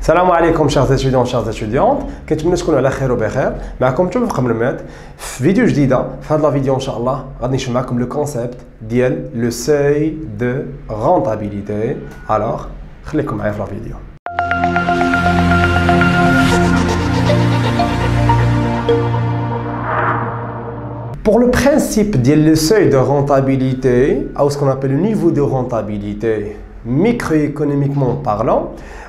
السلام عليكم chers étudiants chers étudiantes كنتمنى تكونوا على خير وبخير. معكم توفيق قمرمات في فيديو جديده. في هذا الفيديو ان شاء الله غادي نشوف معكم لو كونسيبت ديال لو سوي دو رونتابيليتي. الوغ خليكم معايا في الفيديو. Pour le principe du seuil de rentabilité, ou ce qu'on appelle le niveau de rentabilité microéconomiquement parlant,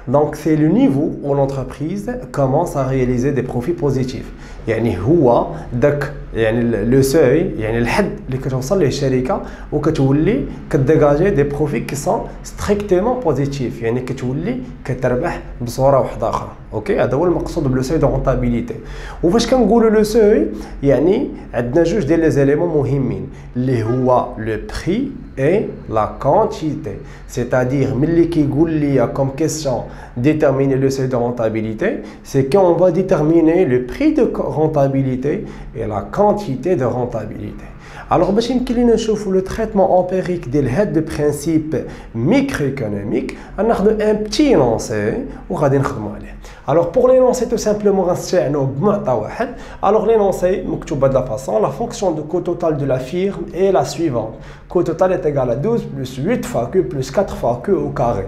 donc c'est le niveau où l'entreprise commence à réaliser des profits positifs. يعني هو داك يعني لو سوي يعني الحد اللي كتوصل ليه الشركه وكتولي كديجاجي دي بروفي كي سون ستريكتومون بوزيتيف، يعني كتولي كتربح بصوره واحده اخرى. اوكي، هذا هو المقصود بلو سوي دو رونتابيليتي. وفاش كنقولوا لو سوي يعني عندنا جوج ديال لي زيليمون مهمين اللي هو لو بري et la quantité. C'est-à-dire, ملي كيقول لي comme question déterminer le seuil de rentabilité, c'est qu'on va déterminer le prix de rentabilité et la quantité de rentabilité. Alors, باش يمكن لينا نشوفوا le traitement empirique ديال هاد le principe microéconomique, غناخذوا un petit énoncé وغادي نخدموا عليه. Alors pour l'énoncé tout simplement غنستعنوا بمعطى واحد. Alors l'énoncé مكتوب de la façon: la fonction de coût total de la firme est la suivante. Coût total est égal à 12 plus 8 fois Q plus 4 fois Q au carré.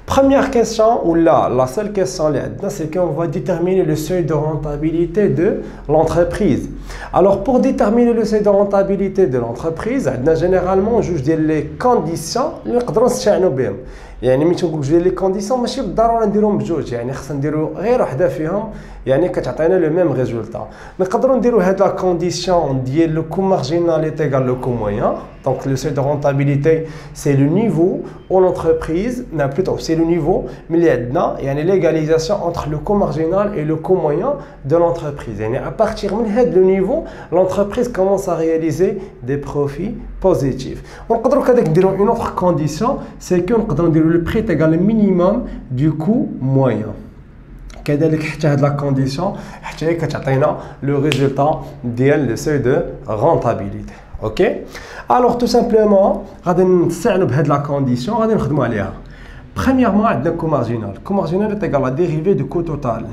Première question, ou là, la seule question c'est qu'on va déterminer le seuil de rentabilité de l'entreprise. Alors pour déterminer le seuil de rentabilité de l'entreprise, généralement juge les conditions اللي نقدروا نستعينوا بهم. يعني ملي تنقول جوج لي كونديسيون ماشي بالضروره نديروهم بجوج، يعني خصنا نديرو غير وحده فيهم يعني كتعطينا لو ميم ريزولطا. نقدروا نديرو هاد لا كونديسيون ديال لو كو مارجينال ايت ايغال لو كو موين. Donc le seuil de rentabilité c'est le niveau où l'entreprise plutôt c'est le niveau ملي عندنا يعني l'égalisation entre le coût marginal et le coût moyen de l'entreprise. يعني à partir من هاد le niveau l'entreprise commence à réaliser des profits positifs. ونقدروا كذلك نديرو une autre condition, c'est que نقدروا نديرو le prix égal au minimum du coût moyen. كذلك حتى هاد لا كونديسيون حتى هي كتعطينا لو ريزولطا ديال لو سوي دو رونتابيليتي. اوكي، الوغ تو سامبلومون غادي نستعنوا بهاد لا كونديسيون غادي نخدموا عليها. بريميرمون عندنا كو مارجينال. كو مارجينال ايت ايغال لا ديريفي دو كو توتال.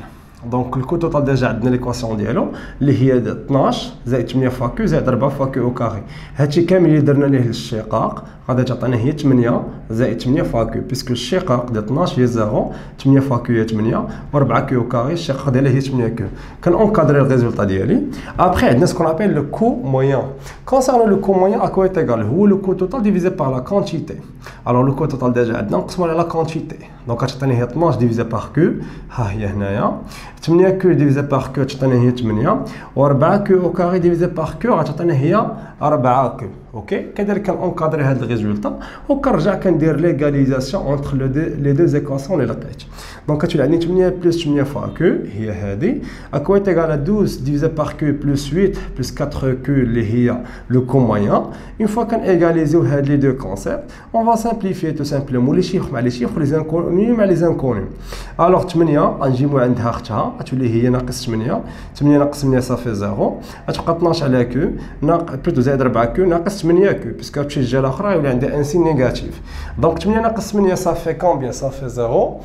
دونك الكو توتال ديجا عندنا ليكواسيون ديالو اللي هي 12 زائد 8 فوا كيو زائد 4 فوا كيو او كاري. هادشي كامل اللي درنا ليه الاشتقاق غادي تعطينا هي 8 زائد 8 فوا كيو، بيسكو الاشتقاق ديال 12 هي 0، 8 فوا كيو هي 8 و4 كيو او كاري الاشتقاق ديالها هي 8 كيو. كنونكادري الريزولطا ديالي. ابخي عندنا سكون ابيل لو كو موين. كونسيرنون لو كو موين اكو ايت ايغال هو لو كو توتال ديفيزي بار لا كونتيتي. الوغ لو كو توتال ديجا عندنا نقسمو على لا كونتيتي، دونك غتعطيني هي 12 ديفيزي بار كيو، ها هي هنايا 8 كيو ديفيزي بار كيو تعطينا هي 8 و4 كيو او كاري ديفيزي بار كيو غتعطينا هي 4 كيو. اوكي، كذلك كنونكادري هاد الريزولطا وكنرجع كندير ليغاليزاسيون اونتر لي دو ايكواسيون اللي لقيت. دونك كتولي عندي 8 بلس 8 فوا كيو هي هادي اكو ايت ايغال 12 ديفيزي بار كيو بلس 8 بلس 4 كيو اللي هي لو كو موين. اون فوا كنيغاليزيو هاد لي دو كونسيبت اون فا سامبليفي تو سامبلومون لي شيفر مع لي شيفر لي زانكوني مع لي زانكوني. الوغ 8 غنجيبو عندها اختها غتولي هي ناقص 8 ناقص 8 صافي 0 غتبقى 12 على كيو بلوتو زائد 4 كيو ناقص 8 كيو، باسكو غتمشي الجهه الاخرى يولي عندها ان سين نيجاتيف. دونك 8 ناقص 8 صافي كومبيان صافي 0.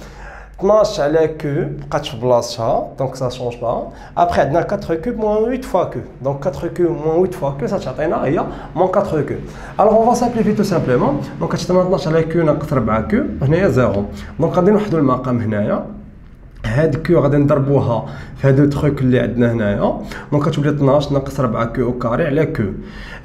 12 على كيو بقات في بلاصتها دونك سا شونج با. ابخي عندنا 4 كيو موان 8 فوا كيو، دونك 4 كيو موان 8 فوا كيو ساتعطينا هي موان 4 كيو. الوغ اون فا سامبليفي تو سامبلومون. دونك كتعطينا 12 على كيو ناقص 4 كيو هنايا 0. دونك غادي نوحدوا المقام هنايا، هاد كيو غادي نضربوها في هادو تروك اللي عندنا هنايا، دونك كتولي 12 ناقص 4 كيو او كاري على كيو.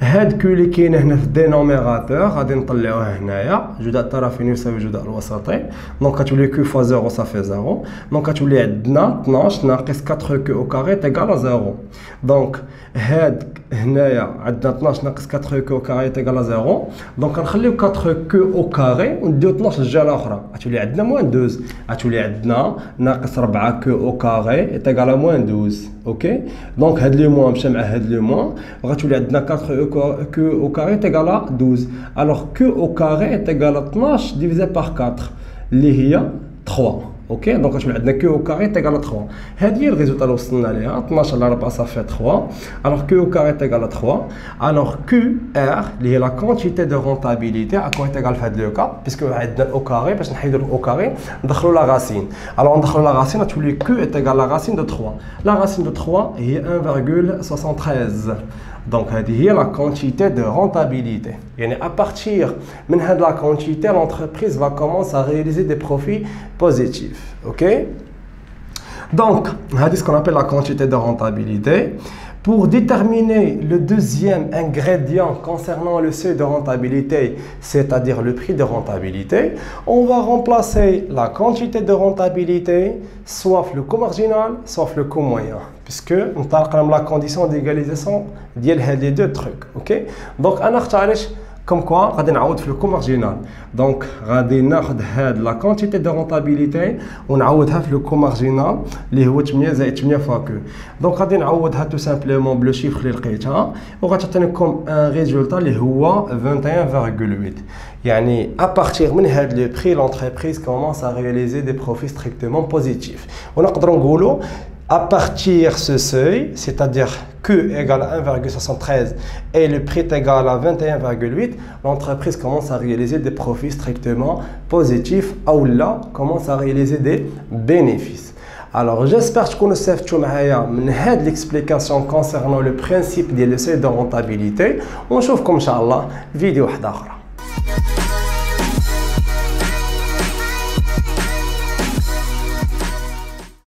هاد كيو اللي كاينه هنا في الدينوميراتور غادي نطلعوها هنايا، جداء الطرفين يساوي جداء الوسطين، دونك كتولي كيو فوا 0 صافي 0. دونك كتولي عندنا 12 ناقص 4 كيو او كاري تيغال 0. دونك هاد هنايا عندنا 12 ناقص 4 كيو او كاري تيغال 0. دونك غنخليو 4 كيو او كاري ونديو 12 الجهه الاخرى غتولي عندنا موان 12، غتولي عندنا ناقص 4 كيو او كاري تيغال موان 12. اوكي، دونك هاد لي موان مشى مع هاد لي موان غتولي عندنا 4 كيو او كاري تيغال 12. الوغ كيو او كاري تيغال 12 ديفيزي بار 4 اللي هي 3. Ok, donc je vais Q au carré est égal à 3. C'est le résultat de 12 على 4 ça fait 3. Alors Q au carré est égal à 3. Alors QR, qui est la quantité de rentabilité, à quoi est égal dans le cas, puisque on a au carré, parce qu'on a au carré, on a la racine. Alors on a la racine, on a Q est égal à la racine de 3. La racine de 3 est 1,73. Donc, c'est la quantité de rentabilité. Et à partir de la quantité, l'entreprise va commencer à réaliser des profits positifs. Ok? Donc, c'est ce qu'on appelle la quantité de rentabilité. Pour déterminer le deuxième ingrédient concernant le seuil de rentabilité, c'est-à-dire le prix de rentabilité, on va remplacer la quantité de rentabilité, soit le coût marginal, soit le coût moyen. Puisque on a la condition d'égalisation des deux trucs. Okay? Donc, comme quoi, on va le coût marginal. Donc, on va la quantité de rentabilité, on va le coût marginal, qui est 8 fois Q. Donc, on va tout simplement le chiffre que on va comme un résultat qui est 21,8. Yani, à partir de ce prix, l'entreprise commence à réaliser des profits strictement positifs. On a à partir de ce seuil, c'est-à-dire Q égale à 1,73 et le prix est égal à 21,8, l'entreprise commence à réaliser des profits strictement positifs, ou là, commence à réaliser des bénéfices. Alors, j'espère que vous avez l'explication concernant le principe du seuil de rentabilité. On se retrouve, Inch'Allah, vidéo.